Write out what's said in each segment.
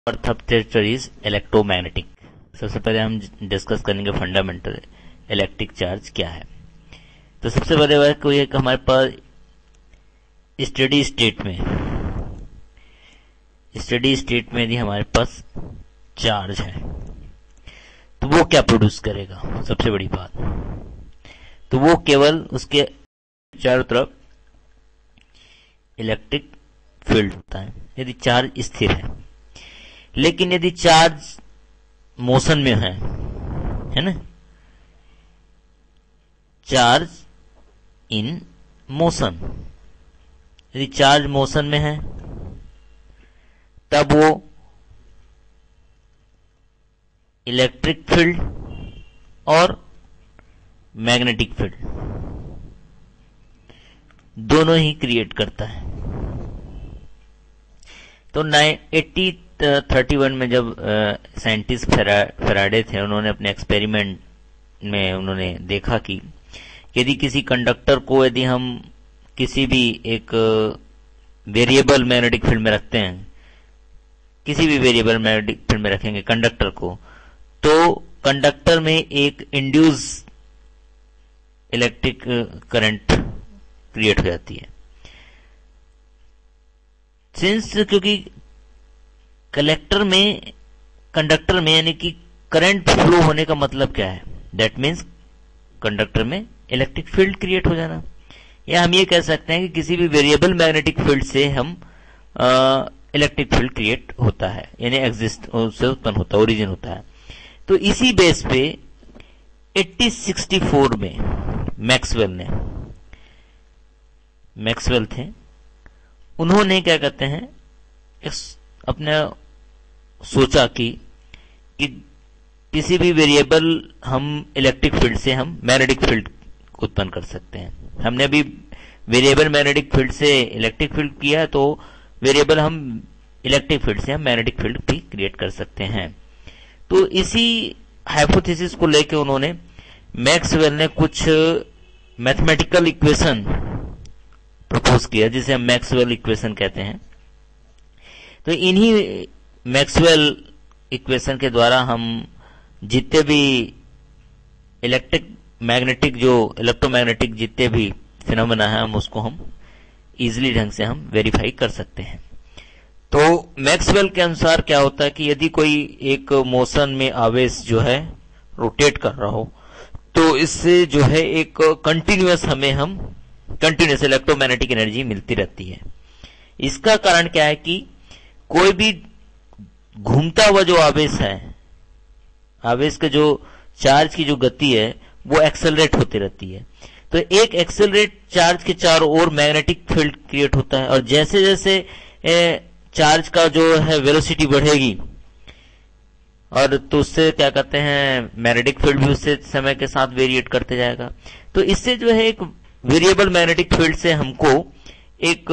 Earth of terrestrial is electromagnetic. सबसे पहले हम डिस्कस करेंगे फंडामेंटल इलेक्ट्रिक चार्ज क्या है। तो सबसे पहले बात कोई है कि हमारे पास स्टेडी स्टेट में यदि हमारे पास चार्ज है तो वो क्या प्रोड्यूस करेगा। सबसे बड़ी बात तो वो केवल उसके चारों तरफ इलेक्ट्रिक फील्ड होता है यदि चार्ज स्थिर है। लेकिन यदि चार्ज मोशन में है ना, चार्ज इन मोशन, यदि चार्ज मोशन में है तब वो इलेक्ट्रिक फील्ड और मैग्नेटिक फील्ड दोनों ही क्रिएट करता है। तो 1831 में जब साइंटिस्ट फेराडे थे, उन्होंने अपने एक्सपेरिमेंट में उन्होंने देखा कि यदि किसी कंडक्टर को यदि हम किसी भी एक वेरिएबल मैग्नेटिक फील्ड में रखते हैं, किसी भी वेरिएबल मैग्नेटिक फील्ड में रखेंगे कंडक्टर को, तो कंडक्टर में एक इंड्यूस इलेक्ट्रिक करंट क्रिएट हो जाती है। क्योंकि कंडक्टर में यानी कि करंट फ्लो होने का मतलब क्या है, दैट मीन्स कंडक्टर में इलेक्ट्रिक फील्ड क्रिएट हो जाना। या हम ये कह सकते हैं कि किसी भी वेरिएबल मैग्नेटिक फील्ड से हम इलेक्ट्रिक फील्ड क्रिएट होता है, यानी एग्जिस्ट उससे उत्पन्न होता है, ओरिजिन होता है। तो इसी बेस पे 1864 में मैक्सवेल थे, उन्होंने क्या कहते हैं अपने सोचा कि किसी भी वेरिएबल हम इलेक्ट्रिक फील्ड से हम मैग्नेटिक फील्ड उत्पन्न कर सकते हैं। हमने अभी वेरिएबल मैग्नेटिक फील्ड से इलेक्ट्रिक फील्ड किया, तो वेरिएबल हम इलेक्ट्रिक फील्ड से हम मैग्नेटिक फील्ड भी क्रिएट कर सकते हैं। तो इसी हाइपोथेसिस को लेकर उन्होंने मैक्सवेल ने कुछ मैथमेटिकल इक्वेशन प्रपोज किया, जिसे हम मैक्सवेल इक्वेशन कहते हैं। तो इन्हीं मैक्सवेल इक्वेशन के द्वारा हम जितने भी इलेक्ट्रोमैग्नेटिक जितने भी फिनोमेना है, हम उसको हम इजीली ढंग से हम वेरीफाई कर सकते हैं। तो मैक्सवेल के अनुसार क्या होता है कि यदि कोई एक मोशन में आवेश जो है रोटेट कर रहा हो, तो इससे जो है एक कंटिन्यूअस इलेक्ट्रोमैग्नेटिक एनर्जी मिलती रहती है। इसका कारण क्या है कि कोई भी घूमता हुआ जो आवेश है, आवेश का जो चार्ज की जो गति है वो एक्सेलरेट होती रहती है। तो एक एक्सेलरेट चार्ज के चारों ओर मैग्नेटिक फील्ड क्रिएट होता है, और जैसे जैसे चार्ज का जो है वेलोसिटी बढ़ेगी, और तो उससे क्या कहते हैं मैग्नेटिक फील्ड भी उससे समय के साथ वेरिएट करते जाएगा। तो इससे जो है एक वेरिएबल मैग्नेटिक फील्ड से हमको एक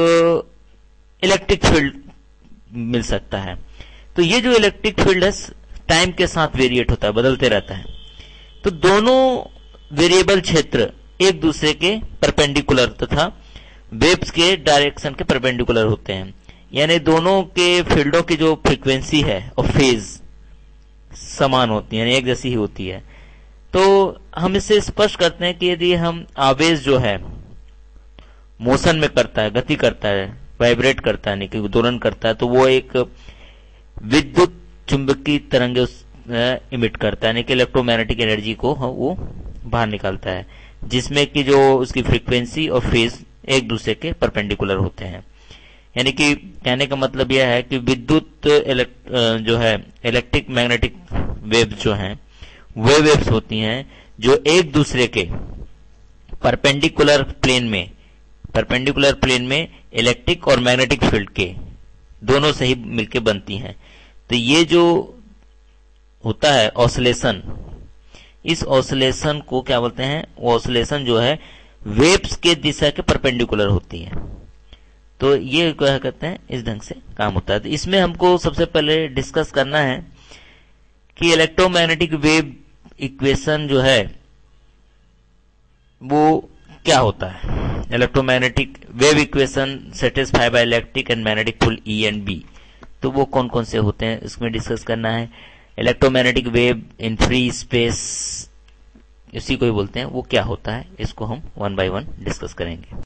इलेक्ट्रिक फील्ड मिल सकता है। तो ये जो इलेक्ट्रिक फील्ड है टाइम के साथ वेरिएट होता है, बदलते रहता है। तो दोनों वेरिएबल क्षेत्र एक दूसरे के परपेंडिकुलर तथा वेव्स के डायरेक्शन के परपेंडिकुलर होते हैं, यानी दोनों के फील्डों की जो फ्रीक्वेंसी है और फेज समान होती है, यानी एक जैसी ही होती है। तो हम इससे स्पष्ट करते हैं कि यदि हम आवेश जो है मोशन में करता है, गति करता है, वाइब्रेट करता है, यानी कि दोलन करता है, तो वो एक विद्युत चुंबकीय तरंग इमिट करता है, यानी कि इलेक्ट्रोमैग्नेटिक एनर्जी को वो बाहर निकालता है, जिसमें कि जो उसकी फ्रीक्वेंसी और फेज एक दूसरे के परपेंडिकुलर होते हैं। यानी कि कहने का मतलब यह है कि विद्युत जो है इलेक्ट्रिक मैग्नेटिक वेव्स जो हैं वे वेव्स होती हैं जो एक दूसरे के परपेंडिकुलर प्लेन में इलेक्ट्रिक और मैग्नेटिक फील्ड के दोनों से ही मिलकर बनती हैं। तो ये जो होता है ऑसिलेशन, इस ऑसिलेशन को क्या बोलते हैं, ऑसिलेशन जो है वेव्स के दिशा के परपेंडिकुलर होती है। तो ये क्या कहते हैं इस ढंग से काम होता है। तो इसमें हमको सबसे पहले डिस्कस करना है कि इलेक्ट्रोमैग्नेटिक वेव इक्वेशन जो है वो क्या होता है। Electromagnetic wave equation satisfy by electric and magnetic pole E and B। तो वो कौन कौन से होते हैं इसमें डिस्कस करना है। Electromagnetic wave in free space, इसी को ही बोलते हैं, वो क्या होता है, इसको हम वन बाय वन डिस्कस करेंगे।